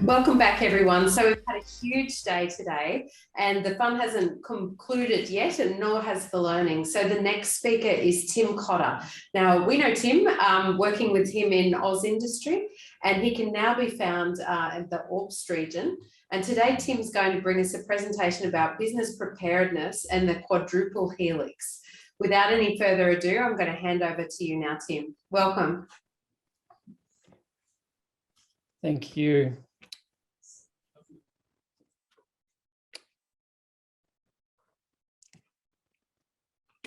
Welcome back, everyone. So we've had a huge day today and the fun hasn't concluded yet, and nor has the learning. So the next speaker is Tim Cotter. Now, we know Tim, working with him in Orbost and District, and he can now be found in the Orbost region. And today, Tim's going to bring us a presentation about business preparedness and the Quadruple Helix. Without any further ado, I'm going to hand over to you now, Tim. Welcome. Thank you.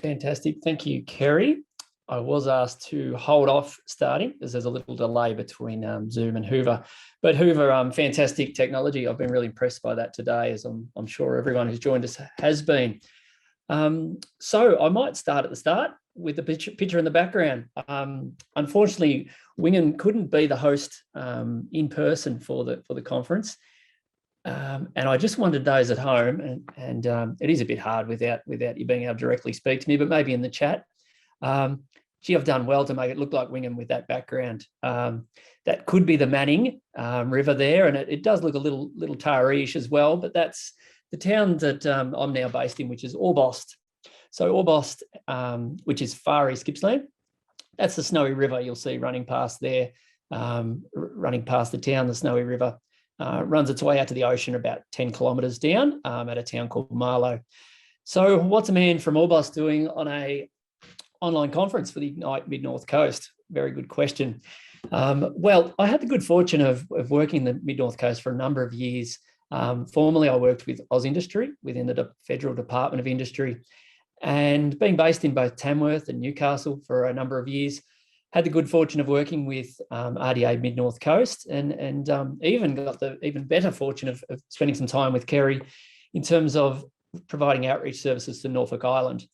Fantastic. Thank you, Kerry. I was asked to hold off starting because there's a little delay between Zoom and Hoover. But Hoover, fantastic technology. I've been really impressed by that today, as I'm sure everyone who's joined us has been. So I might start at the start with the picture in the background. Unfortunately, Wingham couldn't be the host in person for the conference. And I just wanted those at home, and it is a bit hard without you being able to directly speak to me, but maybe in the chat. Gee, I've done well to make it look like Wingham with that background. That could be the Manning River there, and it does look a little Taree-ish as well, but that's the town that I'm now based in, which is Orbost. So Orbost, which is far east Gippsland, that's the Snowy River you'll see running past there, running past the town. The Snowy River runs its way out to the ocean about 10 kilometres down at a town called Marlow. So what's a man from Orbost doing on a online conference for the Ignite Mid-North Coast? Very good question. Well, I had the good fortune of working in the Mid-North Coast for a number of years. Formerly, I worked with Industry within the Federal Department of Industry, and being based in both Tamworth and Newcastle for a number of years, had the good fortune of working with RDA Mid-North Coast, and even got the even better fortune of spending some time with Kerry in terms of providing outreach services to Norfolk Island.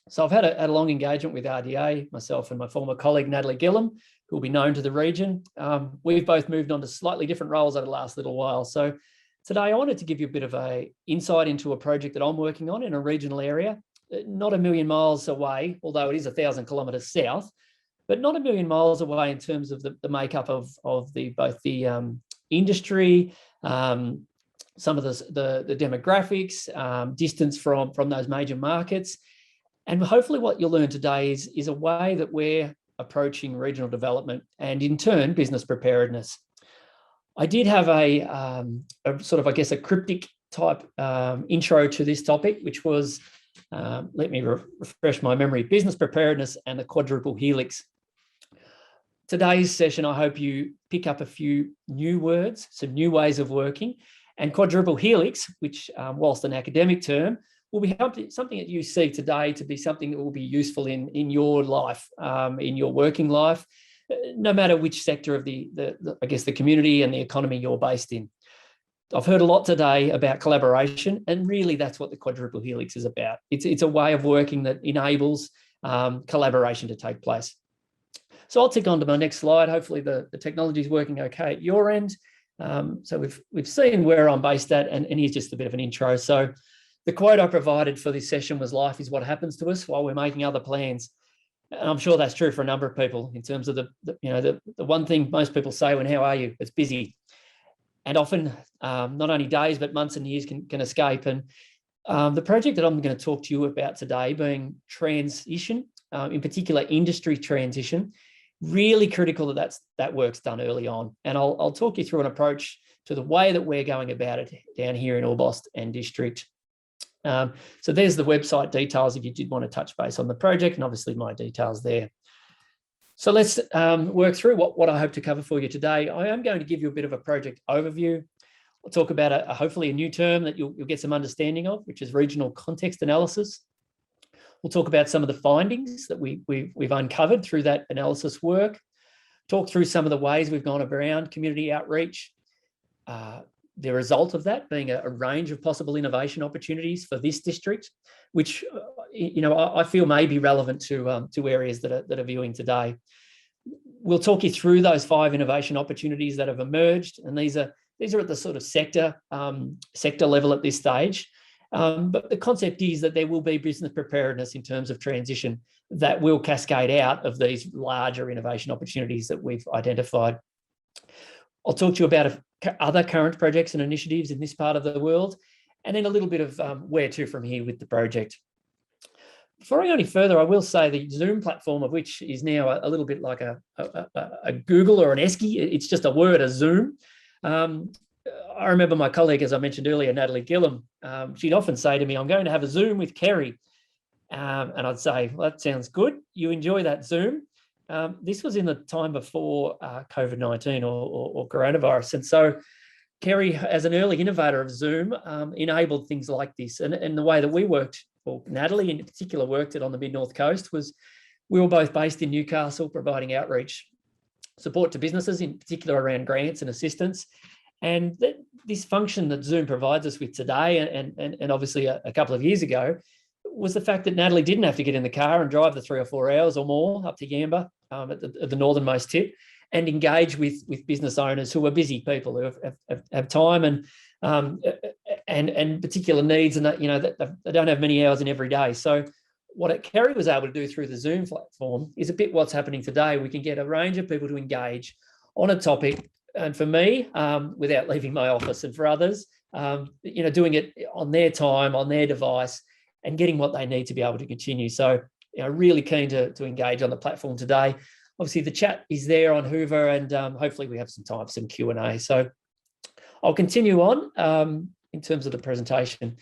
So I've had a long engagement with RDA, myself and my former colleague, Natalie Gillum, who will be known to the region. We've both moved on to slightly different roles over the last little while. So today I wanted to give you a bit of an insight into a project that I'm working on in a regional area, not a million miles away, although it is 1,000 kilometres south, but not a million miles away in terms of the makeup of both the industry, some of the demographics, distance from those major markets. And hopefully what you'll learn today is a way that we're approaching regional development and in turn, business preparedness. I did have a sort of, I guess, a cryptic type intro to this topic, which was, let me refresh my memory, business preparedness and the Quadruple Helix. Today's session, I hope you pick up a few new words, some new ways of working, and Quadruple Helix, which whilst an academic term, will be something that you see today to be something that will be useful in your life, in your working life, no matter which sector of I guess the community and the economy you're based in. I've heard a lot today about collaboration, and really that's what the Quadruple Helix is about. It's a way of working that enables collaboration to take place. So I'll tick on to my next slide. Hopefully the technology is working okay at your end. So we've seen where I'm based at, and here's just a bit of an intro. So the quote I provided for this session was, "Life is what happens to us while we're making other plans." And I'm sure that's true for a number of people in terms of the one thing most people say when, "How are you?" It's busy. And often not only days, but months and years can escape. And the project that I'm going to talk to you about today, being transition, in particular industry transition, really critical that work's done early on. And I'll talk you through an approach to the way that we're going about it down here in Orbost and District. So there's the website details if you did want to touch base on the project, and obviously my details there. So let's work through what I hope to cover for you today. I am going to give you a bit of a project overview. We'll talk about hopefully a new term that you'll get some understanding of, which is regional context analysis. We'll talk about some of the findings that we've uncovered through that analysis work, talk through some of the ways we've gone around community outreach, the result of that being a range of possible innovation opportunities for this district, which I feel may be relevant to areas that are viewing today. We'll talk you through those 5 innovation opportunities that have emerged, and these are at the sort of sector level at this stage. But the concept is that there will be business preparedness in terms of transition that will cascade out of these larger innovation opportunities that we've identified. I'll talk to you about other current projects and initiatives in this part of the world, and then a little bit of where to from here with the project. Before I go any further, I will say the Zoom platform, of which is now a little bit like a Google or an Esky. It's just a word, a Zoom. I remember my colleague, as I mentioned earlier, Natalie Gillum, she'd often say to me, I'm going to have a Zoom with Kerry. And I'd say, well, that sounds good. You enjoy that Zoom. This was in the time before COVID-19 or coronavirus. And so Kerry, as an early innovator of Zoom, enabled things like this. And the way that we worked, or Natalie in particular worked it on the Mid-North Coast, was we were both based in Newcastle, providing outreach support to businesses, in particular around grants and assistance. And this function that Zoom provides us with today, and obviously a couple of years ago, was the fact that Natalie didn't have to get in the car and drive the 3 or 4 hours or more up to Yamba at the northernmost tip, and engage with business owners who are busy people who have time and particular needs, and that they don't have many hours in every day. So what Kerry was able to do through the Zoom platform is a bit what's happening today. We can get a range of people to engage on a topic, and for me, without leaving my office, and for others, doing it on their time, on their device, and getting what they need to be able to continue. So, really keen to engage on the platform today. Obviously, the chat is there on Hoover, and hopefully we have some time for some Q&A. So I'll continue on in terms of the presentation.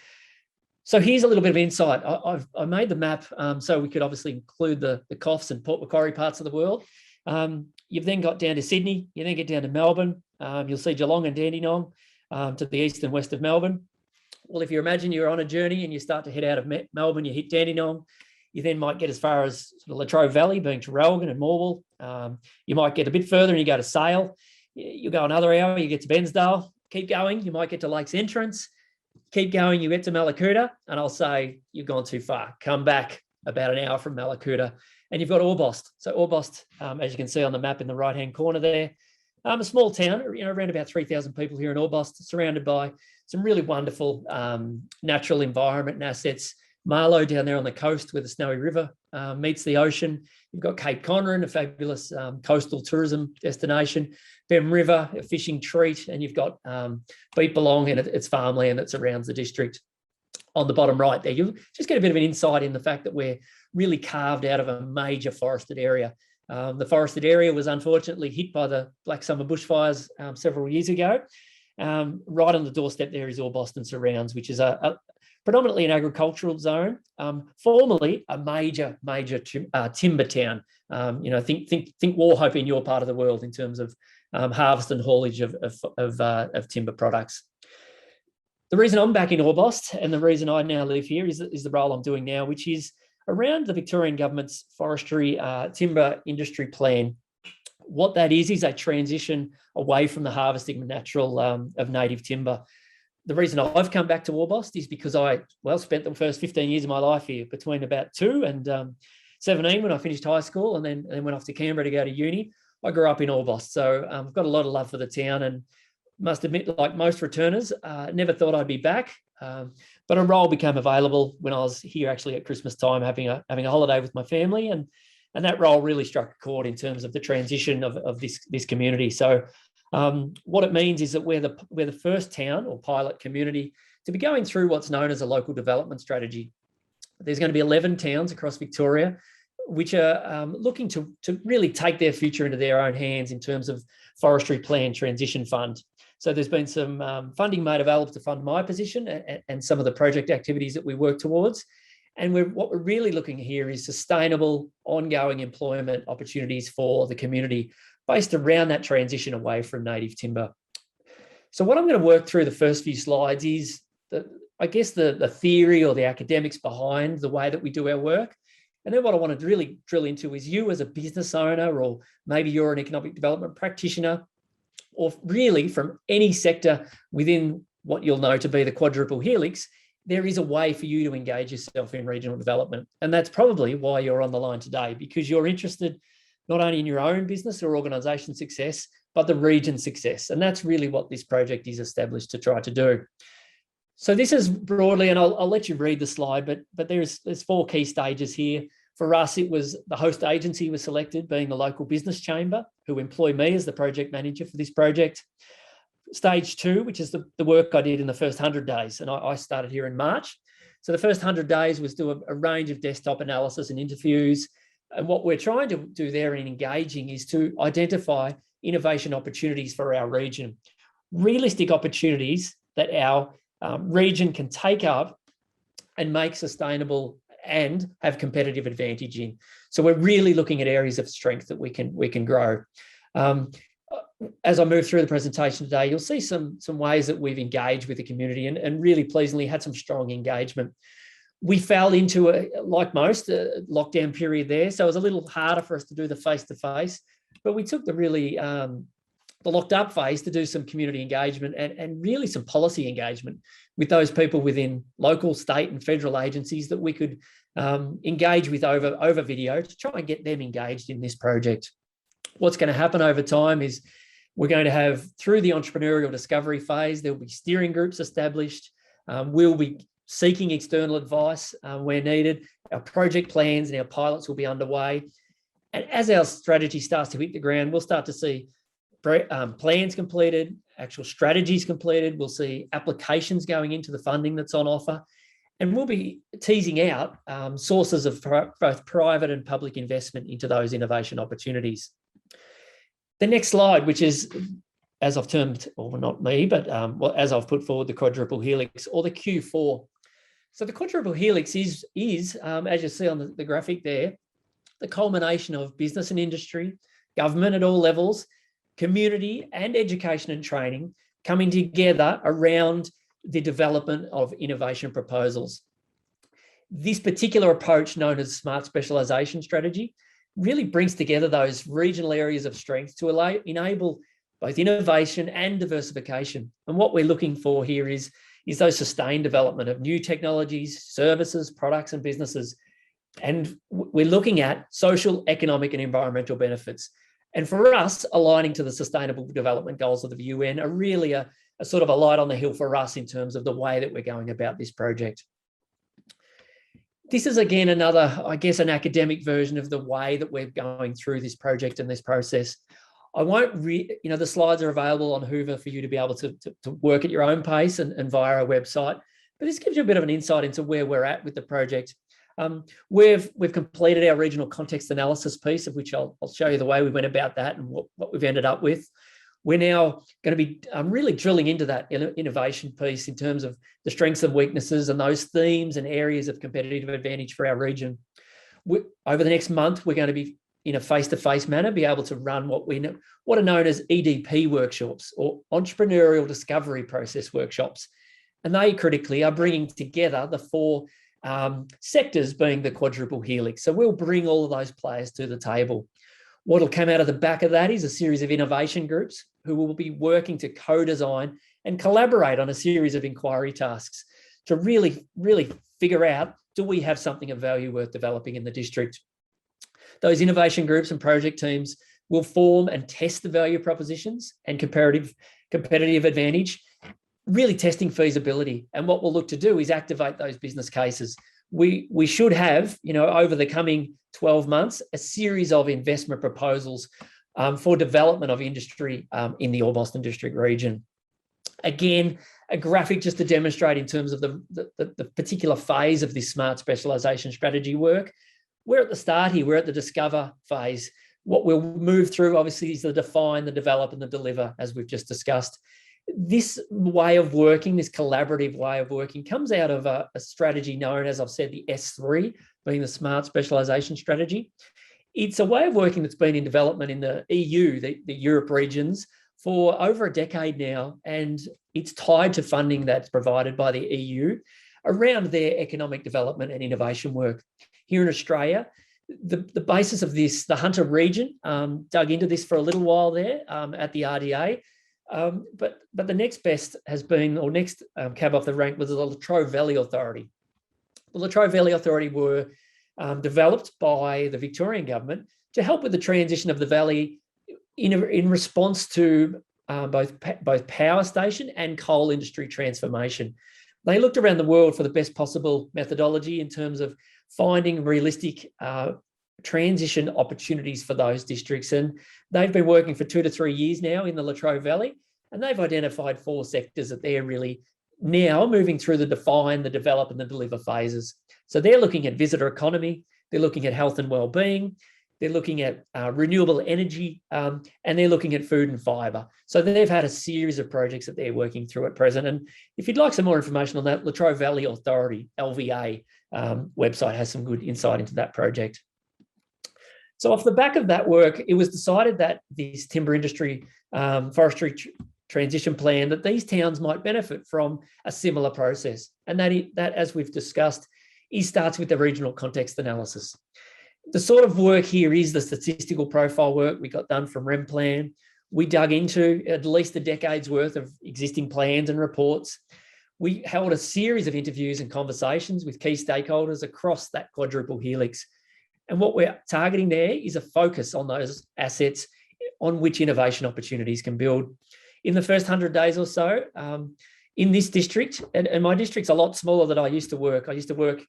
So here's a little bit of insight. I made the map so we could obviously include the Coffs and Port Macquarie parts of the world. You've then got down to Sydney, you then get down to Melbourne. You'll see Geelong and Dandenong to the east and west of Melbourne. Well, if you imagine you're on a journey and you start to head out of Melbourne, you hit Dandenong, you then might get as far as sort of Latrobe Valley, being Traralgon and Morwell. You might get a bit further and you go to Sale. You go another hour, you get to Bensdale. Keep going, you might get to Lakes Entrance. Keep going, you get to Mallacoota, and I'll say you've gone too far. Come back about an hour from Mallacoota, and you've got Orbost. So Orbost, as you can see on the map in the right-hand corner there, a small town, around about 3,000 people here in Orbost, surrounded by some really wonderful natural environment and assets. Marlow down there on the coast where the Snowy River meets the ocean. You've got Cape Conran, a fabulous coastal tourism destination. Bem River, a fishing treat, and you've got Beepalong and its farmland that surrounds the district. On the bottom right there, you'll just get a bit of an insight in the fact that we're really carved out of a major forested area. The forested area was unfortunately hit by the Black Summer bushfires several years ago. Right on the doorstep there is Orbost and surrounds, which is a predominantly an agricultural zone, formerly a major timber town. Think Wauchope in your part of the world in terms of harvest and haulage of timber products. The reason I'm back in Orbost and the reason I now live here is the role I'm doing now, which is around the Victorian government's forestry timber industry plan. What that is a transition away from the harvesting of native timber. The reason I've come back to Orbost is because I spent the first 15 years of my life here, between about 2 and 17 when I finished high school, and then went off to Canberra to go to uni. I grew up in Orbost, so I've got a lot of love for the town, and must admit, like most returners, never thought I'd be back. But a role became available when I was here actually at Christmas time, having a holiday with my family, and that role really struck a chord in terms of the transition of this community. So what it means is that we're the first town or pilot community to be going through what's known as a local development strategy. There's going to be 11 towns across Victoria which are looking to really take their future into their own hands in terms of forestry plan transition fund. So there's been some funding made available to fund my position and some of the project activities that we work towards. And what we're really looking here is sustainable, ongoing employment opportunities for the community based around that transition away from native timber. So what I'm going to work through the first few slides is, the theory or the academics behind the way that we do our work. And then what I want to really drill into is you as a business owner, or maybe you're an economic development practitioner, or really from any sector within what you'll know to be the Quadruple Helix, there is a way for you to engage yourself in regional development. And that's probably why you're on the line today, because you're interested not only in your own business or organisation success, but the region's success. And that's really what this project is established to try to do. So this is broadly, and I'll let you read the slide, but there's 4 key stages here. For us, it was the host agency was selected, being the local business chamber, who employ me as the project manager for this project. Stage 2, which is the work I did in the first 100 days, and I started here in March. So the first 100 days was do a range of desktop analysis and interviews. And what we're trying to do there in engaging is to identify innovation opportunities for our region, realistic opportunities that our region can take up and make sustainable and have competitive advantage in. So we're really looking at areas of strength that we can grow. As I move through the presentation today, you'll see some ways that we've engaged with the community and really pleasingly had some strong engagement. We fell into, like most, a lockdown period there, so it was a little harder for us to do the face-to-face, but we took the locked up phase to do some community engagement and really some policy engagement with those people within local, state and federal agencies that we could engage with over video to try and get them engaged in this project. What's going to happen over time is we're going to have, through the entrepreneurial discovery phase, there'll be steering groups established. We'll be seeking external advice where needed. Our project plans and our pilots will be underway. And as our strategy starts to hit the ground, we'll start to see plans completed, actual strategies completed. We'll see applications going into the funding that's on offer. And we'll be teasing out sources of both private and public investment into those innovation opportunities. The next slide, which is, as I've termed, or not me, but as I've put forward, the Quadruple Helix or the Q4. So the Quadruple Helix is as you see on the graphic there, the culmination of business and industry, government at all levels, community and education and training coming together around the development of innovation proposals. This particular approach, known as Smart Specialisation Strategy, really brings together those regional areas of strength to enable both innovation and diversification. And what we're looking for here is those sustained development of new technologies, services, products and businesses. And we're looking at social, economic and environmental benefits. And for us, aligning to the Sustainable Development Goals of the UN are really a sort of a light on the hill for us in terms of the way that we're going about this project. This is, again, another, I guess, an academic version of the way that we're going through this project and this process. I won't the slides are available on Hoover for you to be able to work at your own pace and via our website, but this gives you a bit of an insight into where we're at with the project. We've completed our regional context analysis piece, of which I'll show you the way we went about that and what we've ended up with. We're now going to be really drilling into that innovation piece in terms of the strengths and weaknesses and those themes and areas of competitive advantage for our region. Over the next month, we're going to be, in a face-to-face manner, be able to run what are known as EDP workshops, or entrepreneurial discovery process workshops. And they critically are bringing together the four sectors being the Quadruple Helix. So we'll bring all of those players to the table. What will come out of the back of that is a series of innovation groups who will be working to co-design and collaborate on a series of inquiry tasks to really figure out, do we have something of value worth developing in the district? Those innovation groups and project teams will form and test the value propositions and competitive advantage, really testing feasibility. And what we'll look to do is activate those business cases. We should have, over the coming 12 months, a series of investment proposals for development of industry in the Orbost and District region. Again, a graphic just to demonstrate in terms of the particular phase of this smart specialisation strategy work. We're at the start here, we're at the discover phase. What we'll move through, obviously, is the define, the develop and the deliver, as we've just discussed. This way of working, this collaborative way of working, comes out of a strategy known, as I've said, the S3, being the Smart Specialisation Strategy. It's a way of working that's been in development in the EU, the Europe regions, for over a decade now, and it's tied to funding that's provided by the EU around their economic development and innovation work. Here in Australia, the basis of this, the Hunter region dug into this for a little while there at the RDA. But the next best has been, or next cab off the rank, was the Latrobe Valley Authority. The Latrobe Valley Authority were developed by the Victorian government to help with the transition of the valley in response to both power station and coal industry transformation. they looked around the world for the best possible methodology in terms of finding realistic transition opportunities for those districts. And they've been working for 2 to 3 years now in the Latrobe Valley, and they've identified 4 sectors that they're really now moving through the define, the develop, and the deliver phases. So they're looking at visitor economy, they're looking at health and wellbeing, they're looking at renewable energy, and they're looking at food and fibre. So they've had a series of projects that they're working through at present. And if you'd like some more information on that, Latrobe Valley Authority, LVA, website has some good insight into that project. So off the back of that work, it was decided that this timber industry forestry transition plan, that these towns might benefit from a similar process. And that, as we've discussed, starts with the regional context analysis. The sort of work here is the statistical profile work we got done from RemPlan. We dug into at least a decade's worth of existing plans and reports. We held a series of interviews and conversations with key stakeholders across that quadruple helix. And what we're targeting there is a focus on those assets on which innovation opportunities can build. In the first 100 days or so, in this district, and my district's a lot smaller than I used to work. I used to work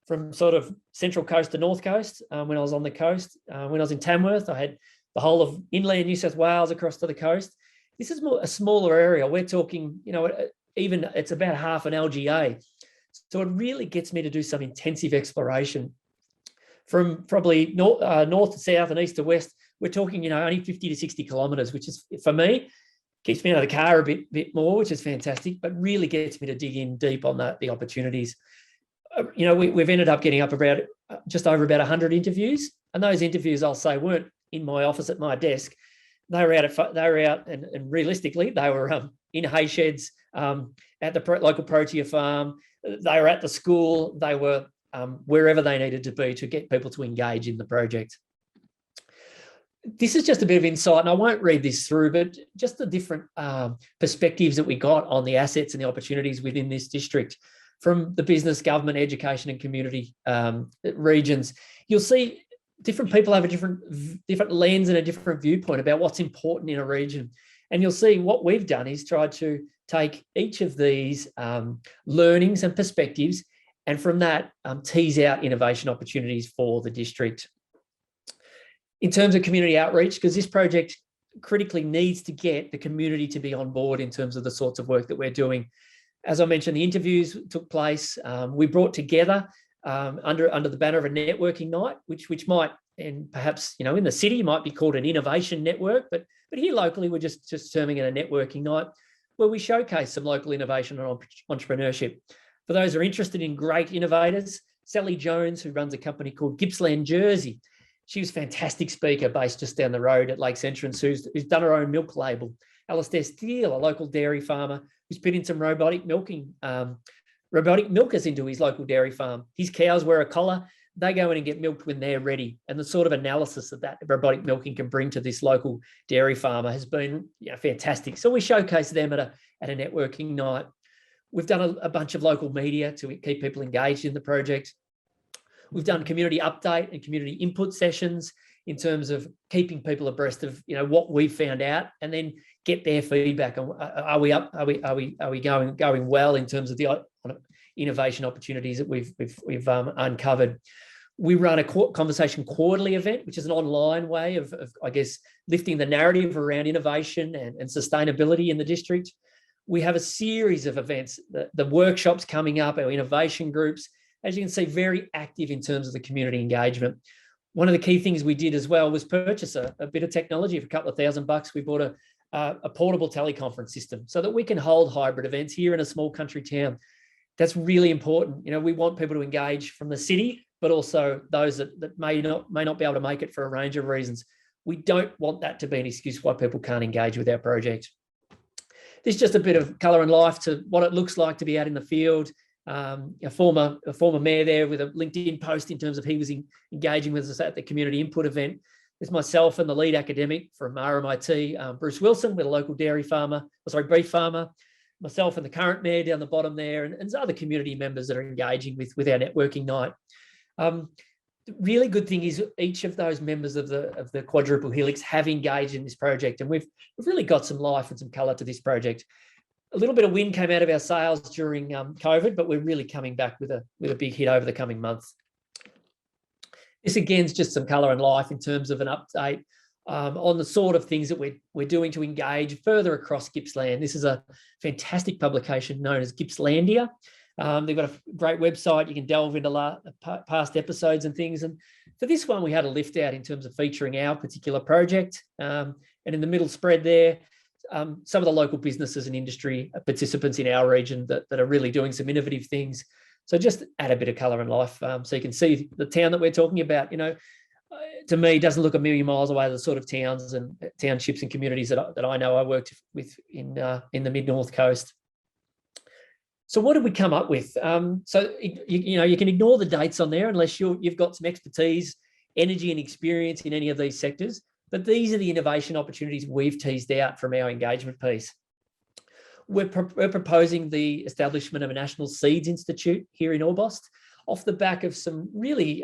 from sort of Central Coast to North Coast when I was on the coast. When I was in Tamworth, I had the whole of inland New South Wales across to the coast. This is a smaller area. We're talking, even it's about half an LGA. So it really gets me to do some intensive exploration. From probably north to south and east to west, we're talking, only 50 to 60 kilometres, which is, for me, keeps me out of the car a bit more, which is fantastic, but really gets me to dig in deep on the opportunities. We've ended up getting up about just over about 100 interviews, and those interviews, I'll say, weren't in my office at my desk. They were out, and realistically, they were in hay sheds at the local Protea farm. They were at the school. They were wherever they needed to be to get people to engage in the project. This is just a bit of insight, and I won't read this through, but just the different perspectives that we got on the assets and the opportunities within this district from the business, government, education, and community regions. You'll see different people have a different lens and a different viewpoint about what's important in a region. And you'll see what we've done is tried to take each of these learnings and perspectives, and from that, tease out innovation opportunities for the district. In terms of community outreach, because this project critically needs to get the community to be on board in terms of the sorts of work that we're doing. As I mentioned, the interviews took place. We brought together under the banner of a networking night, which might, and perhaps in the city might be called an innovation network, but here locally we're just terming it a networking night, where we showcase some local innovation and entrepreneurship. For those who are interested in great innovators, Sally Jones, who runs a company called Gippsland Jersey, she was a fantastic speaker based just down the road at Lakes Entrance, who's done her own milk label. Alastair Steele, a local dairy farmer, who's put in some robotic milkers into his local dairy farm. His cows wear a collar. They go in and get milked when they're ready. And the sort of analysis that robotic milking can bring to this local dairy farmer has been fantastic. So we showcase them at a networking night. We've done a bunch of local media to keep people engaged in the project. We've done community update and community input sessions in terms of keeping people abreast of what we've found out, and then get their feedback on are we going well in terms of the innovation opportunities that we've uncovered. We run a conversation quarterly event, which is an online way of I guess lifting the narrative around innovation and sustainability in the district. We have a series of events, the workshops coming up, our innovation groups. As you can see, very active in terms of the community engagement. One of the key things we did as well was purchase a bit of technology for a couple of $1,000. We bought a portable teleconference system so that we can hold hybrid events here in a small country town. That's really important. We want people to engage from the city, but also those that may not be able to make it for a range of reasons. We don't want that to be an excuse why people can't engage with our project. There's just a bit of colour and life to what it looks like to be out in the field. A former mayor there with a LinkedIn post in terms of he was engaging with us at the community input event. There's myself and the lead academic from RMIT, Bruce Wilson, with a local beef farmer, myself and the current mayor down the bottom there, and other community members that are engaging with our networking night. The really good thing is each of those members of the Quadruple Helix have engaged in this project, and we've really got some life and some colour to this project. A little bit of wind came out of our sails during COVID, but we're really coming back with a big hit over the coming months. This again is just some colour and life in terms of an update on the sort of things that we're doing to engage further across Gippsland. This is a fantastic publication known as Gippslandia. They've got a great website. You can delve into past episodes and things. And for this one, we had a lift out in terms of featuring our particular project. And in the middle spread there, some of the local businesses and industry participants in our region that are really doing some innovative things. So just add a bit of colour and life so you can see the town that we're talking about. To me, doesn't look a million miles away, the sort of towns and townships and communities that I know I worked with in the mid-north coast. So what did we come up with? So you can ignore the dates on there unless you've got some expertise, energy and experience in any of these sectors. But these are the innovation opportunities we've teased out from our engagement piece. We're proposing the establishment of a National Seeds Institute here in Orbost off the back of some really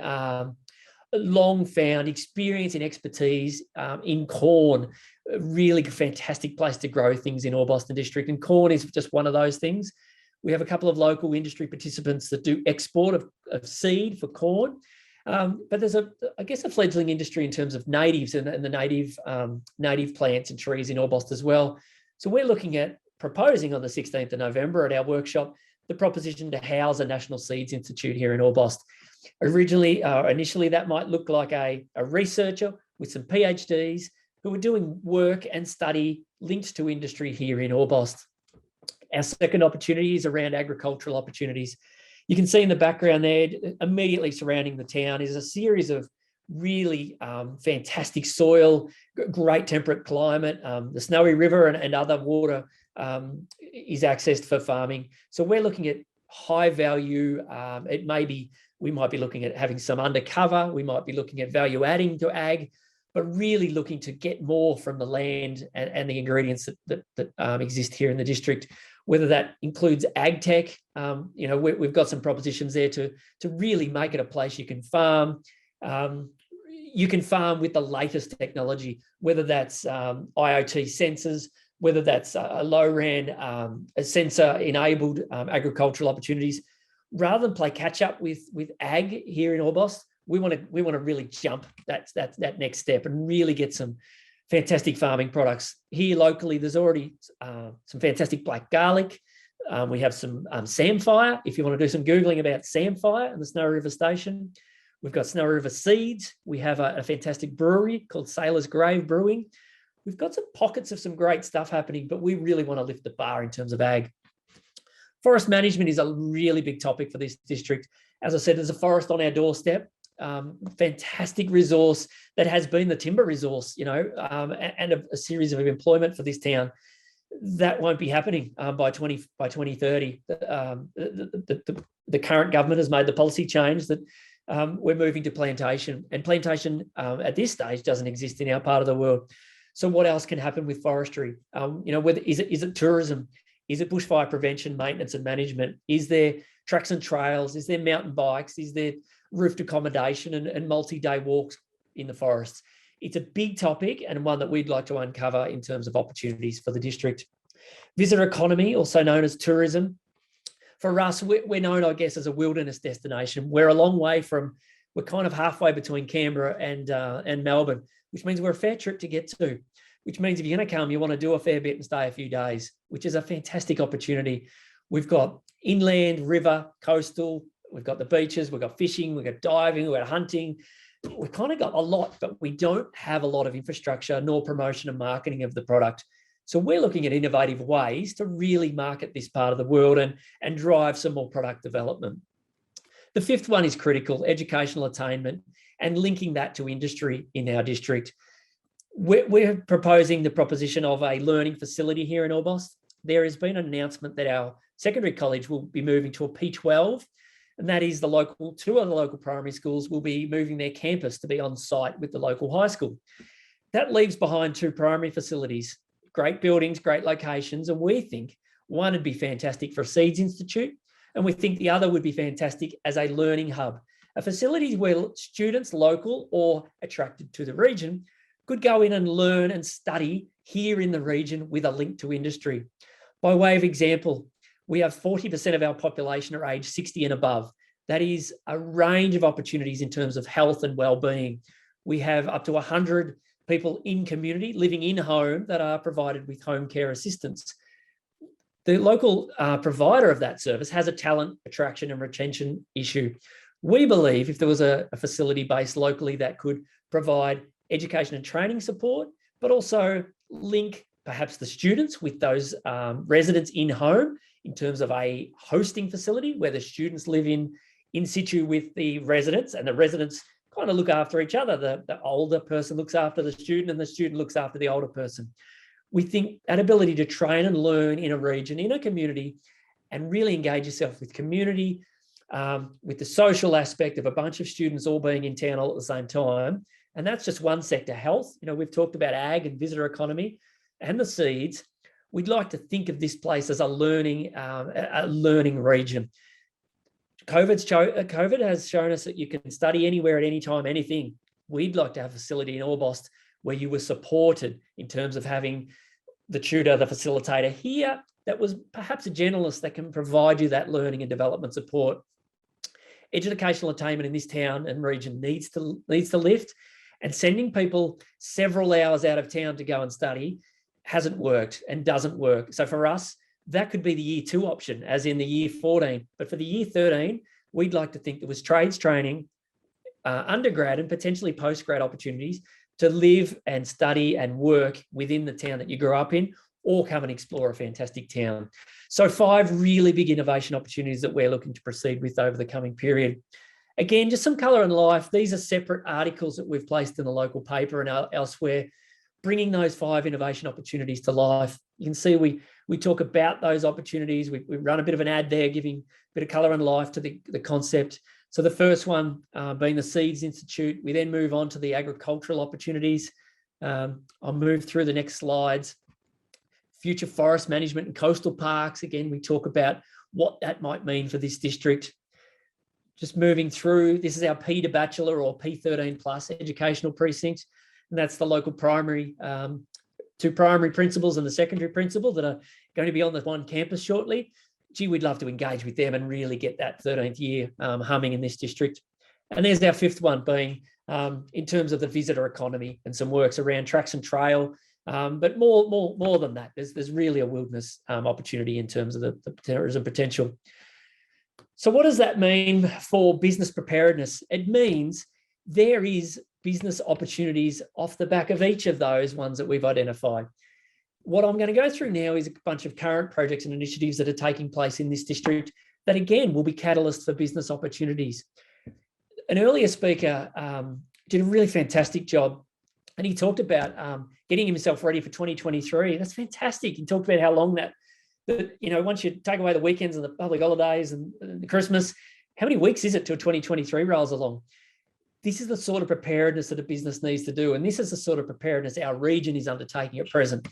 long found experience and expertise in corn. A really fantastic place to grow things in Orbost and District. And corn is just one of those things. We have a couple of local industry participants that do export of seed for corn. But there's I guess a fledgling industry in terms of natives and the native plants and trees in Orbost as well. So we're looking at proposing on the 16th of November at our workshop the proposition to house a National Seeds Institute here in Orbost. Initially, that might look like a researcher with some PhDs who are doing work and study linked to industry here in Orbost. Our second opportunity is around agricultural opportunities. You can see in the background there, immediately surrounding the town, is a series of really fantastic soil, great temperate climate. The Snowy River and other water is accessed for farming. So we're looking at high value. We might be looking at having some undercover. We might be looking at value adding to ag, but really looking to get more from the land and the ingredients that exist here in the district. Whether that includes ag tech, we've got some propositions there to really make it a place you can farm. You can farm with the latest technology, whether that's IoT sensors, whether that's a low-RAN sensor-enabled agricultural opportunities. Rather than play catch-up with ag here in Orbost, we want to really jump that next step and really get some fantastic farming products. Here locally, there's already some fantastic black garlic. We have some samphire, if you want to do some Googling about samphire and the Snowy River Station. We've got Snowy River seeds. We have a fantastic brewery called Sailor's Grave Brewing. We've got some pockets of some great stuff happening, but we really want to lift the bar in terms of ag. Forest management is a really big topic for this district. As I said, there's a forest on our doorstep. Fantastic resource that has been the timber resource, and a series of employment for this town. That won't be happening by 2030. The current government has made the policy change that we're moving to plantation, and plantation at this stage doesn't exist in our part of the world. So what else can happen with forestry? Is it tourism? Is it bushfire prevention, maintenance and management? Is there tracks and trails? Is there mountain bikes? Is there roofed accommodation and multi-day walks in the forests? It's a big topic and one that we'd like to uncover in terms of opportunities for the district. Visitor economy, also known as tourism. For us, we're known, I guess, as a wilderness destination. We're a long way we're kind of halfway between Canberra and Melbourne, which means we're a fair trip to get to, which means if you're going to come, you want to do a fair bit and stay a few days, which is a fantastic opportunity. We've got inland, river, coastal, we've got the beaches, we've got fishing, we've got diving, we've got hunting. We've kind of got a lot, but we don't have a lot of infrastructure nor promotion and marketing of the product. So we're looking at innovative ways to really market this part of the world and drive some more product development. The fifth one is critical, educational attainment, and linking that to industry in our district. We're proposing the proposition of a learning facility here in Orbost. There has been an announcement that our secondary college will be moving to a P12, and that is two of the local primary schools will be moving their campus to be on site with the local high school. That leaves behind two primary facilities, great buildings, great locations, and we think one would be fantastic for a Seeds Institute, and we think the other would be fantastic as a learning hub, a facility where students, local or attracted to the region, could go in and learn and study here in the region with a link to industry. By way of example, we have 40% of our population are aged 60 and above. That is a range of opportunities in terms of health and well-being. We have up to 100 people in community living in home that are provided with home care assistance. The local provider of that service has a talent attraction and retention issue. We believe if there was a facility based locally that could provide education and training support, but also link perhaps the students with those residents in home in terms of a hosting facility where the students live in situ with the residents, and the residents kind of look after each other. The older person looks after the student and the student looks after the older person. We think that ability to train and learn in a region, in a community, and really engage yourself with community, with the social aspect of a bunch of students all being in town all at the same time. And that's just one sector. Health, we've talked about ag and visitor economy and the seeds. We'd like to think of this place as a learning region. COVID has shown us that you can study anywhere at any time, anything. We'd like to have a facility in Orbost where you were supported in terms of having the tutor, the facilitator here that was perhaps a generalist that can provide you that learning and development support. Educational attainment in this town and region needs to lift, and sending people several hours out of town to go and study hasn't worked and doesn't work. So for us, that could be the year 2 option, as in the year 14. But for the year 13, we'd like to think there was trades training, undergrad and potentially postgrad opportunities to live and study and work within the town that you grew up in, or come and explore a fantastic town. So 5 really big innovation opportunities that we're looking to proceed with over the coming period. Again, just some colour and life. These are separate articles that we've placed in the local paper and elsewhere, bringing those 5 innovation opportunities to life. You can see we talk about those opportunities. We run a bit of an ad there, giving a bit of colour and life to the concept. So the first one being the Seeds Institute. We then move on to the agricultural opportunities. I'll move through the next slides. Future forest management and coastal parks. Again, we talk about what that might mean for this district. Just moving through, this is our P to Bachelor or P13 plus educational precinct. And that's the local primary, 2 primary principals and the secondary principal that are going to be on the one campus shortly. Gee, we'd love to engage with them and really get that 13th year humming in this district. And there's our 5th one being in terms of the visitor economy and some works around tracks and trail. But more than that, there's really a wilderness opportunity in terms of the tourism potential. So what does that mean for business preparedness? It means there is business opportunities off the back of each of those ones that we've identified. What I'm going to go through now is a bunch of current projects and initiatives that are taking place in this district that, again, will be catalysts for business opportunities. An earlier speaker did a really fantastic job, and he talked about getting himself ready for 2023. That's fantastic. He talked about how long that once you take away the weekends and the public holidays and the Christmas, how many weeks is it till 2023 rolls along? This is the sort of preparedness that a business needs to do. And this is the sort of preparedness our region is undertaking at present.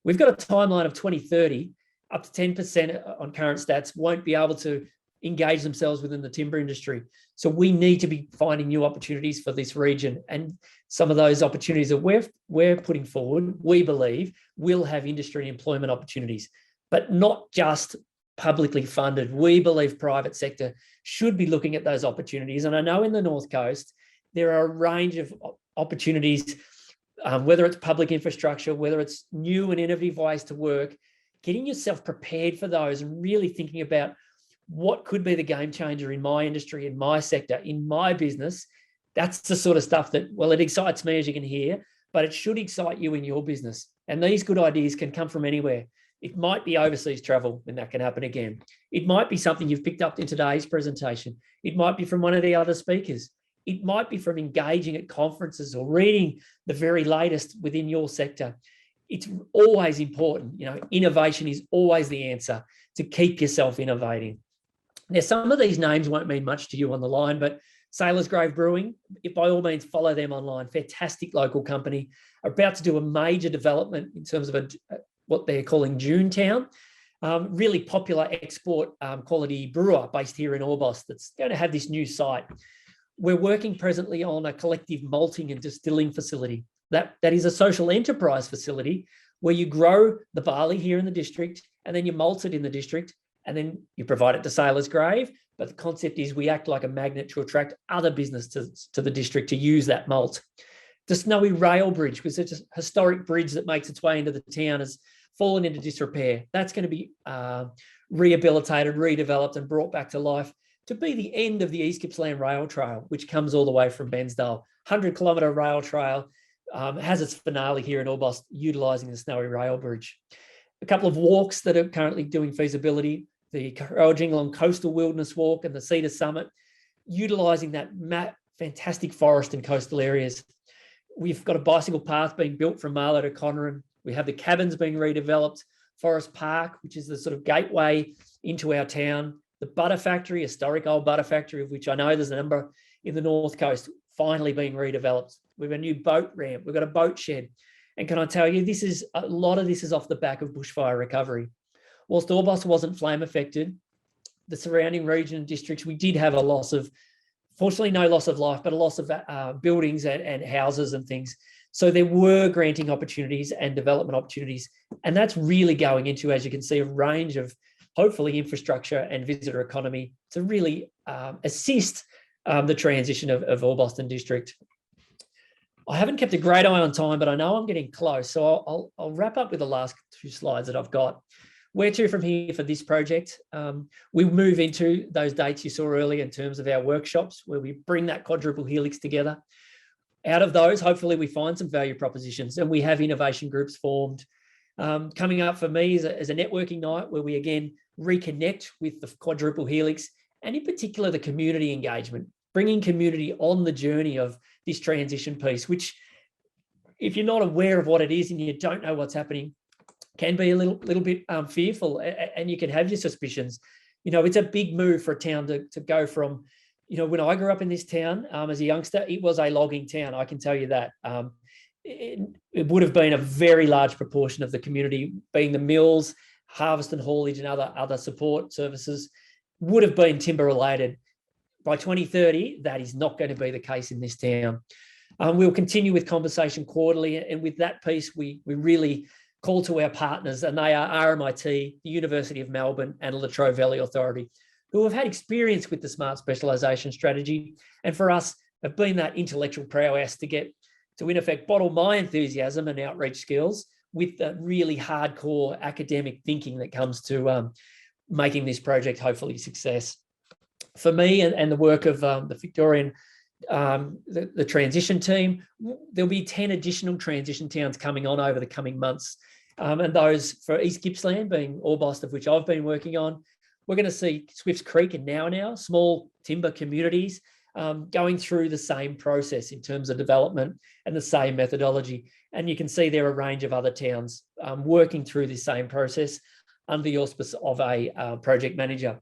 We've got a timeline of 2030, up to 10% on current stats won't be able to engage themselves within the timber industry. So we need to be finding new opportunities for this region. And some of those opportunities that we're putting forward, we believe, will have industry employment opportunities, but not just publicly funded. We believe private sector should be looking at those opportunities. And I know in the North Coast, there are a range of opportunities, whether it's public infrastructure, whether it's new and innovative ways to work, getting yourself prepared for those and really thinking about what could be the game changer in my industry, in my sector, in my business. That's the sort of stuff that, well, it excites me, as you can hear, but it should excite you in your business. And these good ideas can come from anywhere. It might be overseas travel, and that can happen again. It might be something you've picked up in today's presentation. It might be from one of the other speakers. It might be from engaging at conferences or reading the very latest within your sector. It's always important. Innovation is always the answer to keep yourself innovating. Now, some of these names won't mean much to you on the line, but Sailors Grove Brewing, by all means, follow them online. Fantastic local company, are about to do a major development in terms of what they're calling Junetown. Really popular export quality brewer based here in Orbost that's going to have this new site. We're working presently on a collective malting and distilling facility. That is a social enterprise facility where you grow the barley here in the district, and then you malt it in the district, and then you provide it to Sailor's Grave. But the concept is we act like a magnet to attract other business to the district to use that malt. The Snowy Rail Bridge, which is a historic bridge that makes its way into the town, has fallen into disrepair. That's going to be rehabilitated, redeveloped, and brought back to life to be the end of the East Gippsland Rail Trail, which comes all the way from Bensdale. 100-kilometre rail trail, has its finale here in Orbost, utilising the Snowy Rail Bridge. A couple of walks that are currently doing feasibility, the Carrowjingalong Coastal Wilderness Walk and the Cedar Summit, utilising that fantastic forest and coastal areas. We've got a bicycle path being built from Marlow to Conneran. We have the cabins being redeveloped, Forest Park, which is the sort of gateway into our town, the butter factory, historic old butter factory, of which I know there's a number in the North Coast, finally being redeveloped. We've got a new boat ramp. We've got a boat shed. And can I tell you, a lot of this is off the back of bushfire recovery. Whilst Orbost wasn't flame affected, the surrounding region and districts, we did have a loss of, fortunately no loss of life, but a loss of buildings and houses and things. So there were granting opportunities and development opportunities. And that's really going into, as you can see, a range of hopefully infrastructure and visitor economy to really assist the transition of Orbost and District. I haven't kept a great eye on time, but I know I'm getting close. So I'll wrap up with the last two slides that I've got. Where to from here for this project? We move into those dates you saw earlier in terms of our workshops, where we bring that quadruple helix together. Out of those, hopefully we find some value propositions, and we have innovation groups formed. Coming up for me is a networking night where we again reconnect with the quadruple helix, and in particular the community engagement, bringing community on the journey of this transition piece, which if you're not aware of what it is and you don't know what's happening, can be a little bit fearful, and you can have your suspicions. You know, it's a big move for a town to go from, you know, when I grew up in this town as a youngster, it was a logging town, I can tell you that. It would have been a very large proportion of the community being the mills, harvest and haulage and other support services would have been timber related. By 2030, that is not going to be the case in this town. We'll continue with conversation quarterly, and with that piece, we really call to our partners, and they are RMIT, the University of Melbourne, and La Trobe Valley Authority, who have had experience with the smart specialisation strategy, and for us have been that intellectual prowess to in effect bottle my enthusiasm and outreach skills with the really hardcore academic thinking that comes to making this project hopefully a success. For me and the work of the Victorian, the transition team, there'll be 10 additional transition towns coming on over the coming months. And those for East Gippsland being Orbost, of which I've been working on. We're going to see Swifts Creek and Now, small timber communities going through the same process in terms of development and the same methodology. And you can see there are a range of other towns working through this same process under the auspice of a project manager.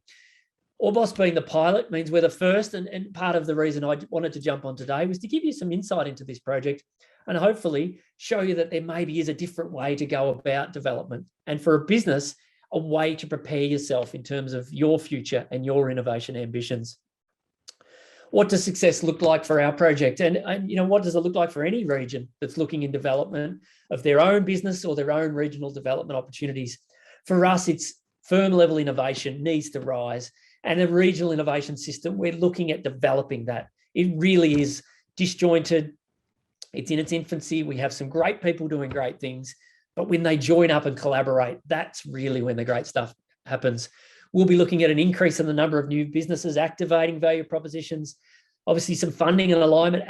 Orbost being the pilot means we're the first, and part of the reason I wanted to jump on today was to give you some insight into this project and hopefully show you that there maybe is a different way to go about development, and for a business, a way to prepare yourself in terms of your future and your innovation ambitions. What does success look like for our project? And you know, what does it look like for any region that's looking in development of their own business or their own regional development opportunities? For us, it's firm level innovation needs to rise. And a regional innovation system, we're looking at developing that. It really is disjointed. It's in its infancy. We have some great people doing great things, but when they join up and collaborate, that's really when the great stuff happens. We'll be looking at an increase in the number of new businesses activating value propositions, obviously some funding and alignment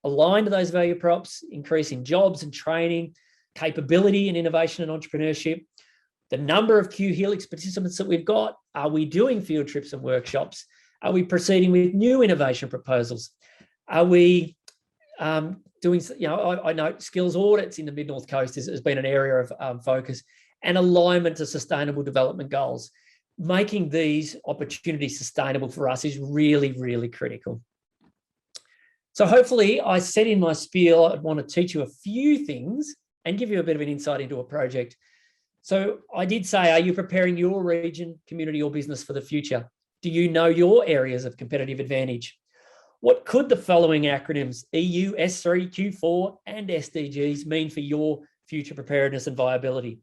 aligned to those value props, increasing jobs and training, capability and innovation and entrepreneurship. The number of Q Helix participants that we've got, are we doing field trips and workshops? Are we proceeding with new innovation proposals? Are we doing, you know, I know skills audits in the Mid-North Coast has been an area of focus, and alignment to sustainable development goals. Making these opportunities sustainable for us is really, really critical. So hopefully I said in my spiel, I'd want to teach you a few things and give you a bit of an insight into a project. So I did say, are you preparing your region, community or business for the future? Do you know your areas of competitive advantage? What could the following acronyms EU, S3, Q4 and SDGs mean for your future preparedness and viability.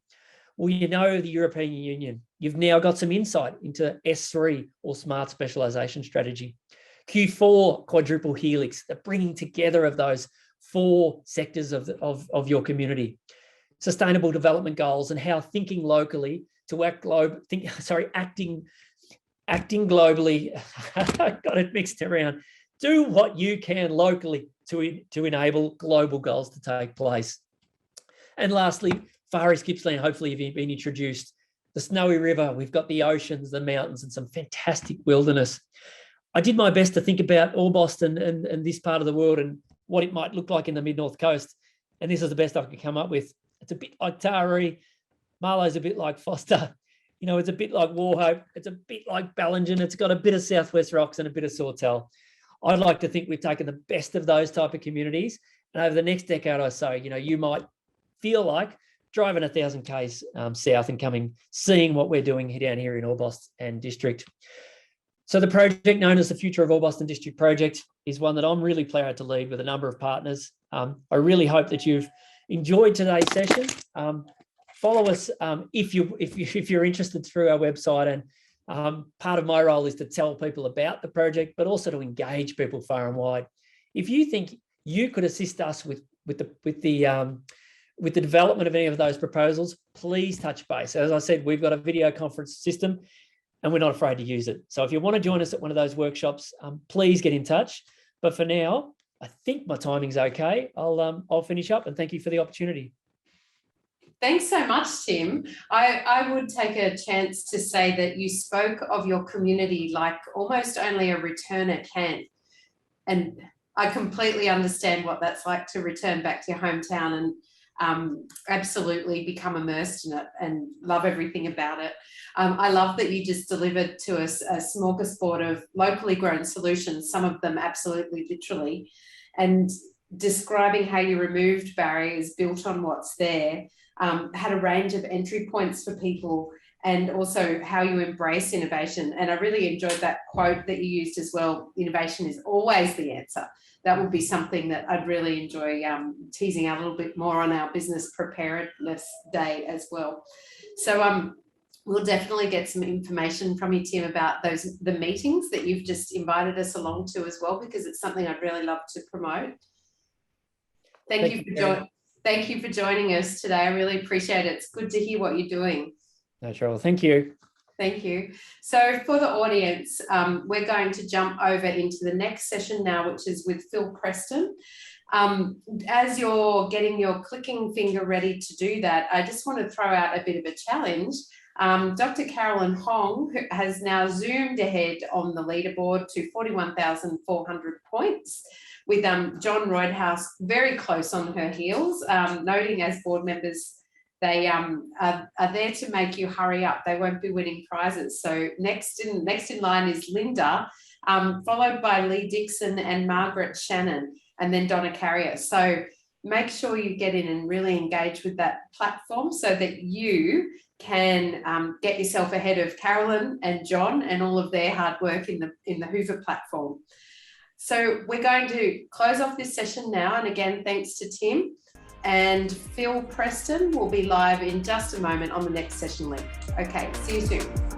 Well, you know the European Union. You've now got some insight into S3 or smart specialisation strategy. Q4, Quadruple Helix, the bringing together of those 4 sectors of your community. Sustainable development goals and how thinking locally to acting globally, I got it mixed around. Do what you can locally to enable global goals to take place. And lastly, Far East Gippsland, hopefully you've been introduced. The Snowy River, we've got the oceans, the mountains, and some fantastic wilderness. I did my best to think about Orbost and this part of the world and what it might look like in the mid-north coast. And this is the best I could come up with. It's a bit like Taree. Marlowe's a bit like Foster. You know, it's a bit like Warhope. It's a bit like Ballingen. It's got a bit of Southwest Rocks and a bit of Sawtell. I'd like to think we've taken the best of those type of communities. And over the next decade or so, you know, you might feel like driving 1,000 Ks south and seeing what we're doing down here in Orbost and District. So the project known as the Future of Orbost and District project is one that I'm really proud to lead with a number of partners. I really hope that you've enjoyed today's session. Follow us if you're interested through our website, and part of my role is to tell people about the project, but also to engage people far and wide. If you think you could assist us with the development of any of those proposals, please touch base. As I said, we've got a video conference system and we're not afraid to use it. So if you want to join us at one of those workshops, please get in touch. But for now, I think my timing's okay. I'll finish up and thank you for the opportunity. Thanks so much, Tim. I would take a chance to say that you spoke of your community like almost only a returner can. And I completely understand what that's like to return back to your hometown and absolutely become immersed in it and love everything about it. I love that you just delivered to us a smorgasbord of locally grown solutions, some of them absolutely literally, and describing how you removed barriers, built on what's there, had a range of entry points for people, and also how you embrace innovation. And I really enjoyed that quote that you used as well, innovation is always the answer. That would be something that I'd really enjoy teasing out a little bit more on our Business Preparedness Day as well. So we'll definitely get some information from you, Tim, about the meetings that you've just invited us along to as well, because it's something I'd really love to promote. Thank you for joining us today. I really appreciate it. It's good to hear what you're doing. No trouble. Thank you. Thank you. So for the audience, we're going to jump over into the next session now, which is with Phil Preston. As you're getting your clicking finger ready to do that, I just want to throw out a bit of a challenge. Dr. Carolyn Hong has now zoomed ahead on the leaderboard to 41,400 points, with John Roydhouse very close on her heels, noting as board members they are there to make you hurry up. They won't be winning prizes. So next in line is Linda, followed by Lee Dixon and Margaret Shannon, and then Donna Carrier. So make sure you get in and really engage with that platform so that you can get yourself ahead of Carolyn and John and all of their hard work in the Hoover platform. So we're going to close off this session now. And again, thanks to Tim. And Phil Preston will be live in just a moment on the next session link. Okay, see you soon.